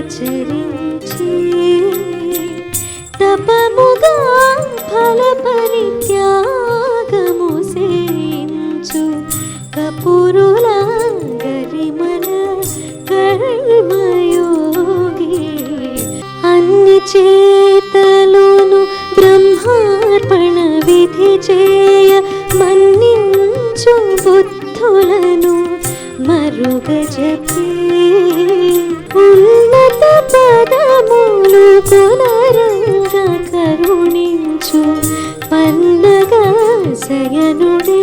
ఆచరించి తపముగా ఫల పరిత్యాగము సేయించు కపురుల గరిమల కర్మయోగి అన్ని చేతలోను బ్రహ్మార్పణ విధి చేయ మన్నించు బుద్ధులను మరుగ జపి ఉన్నత పదములు పునరంగ కరుణించు పండగ శయనుడే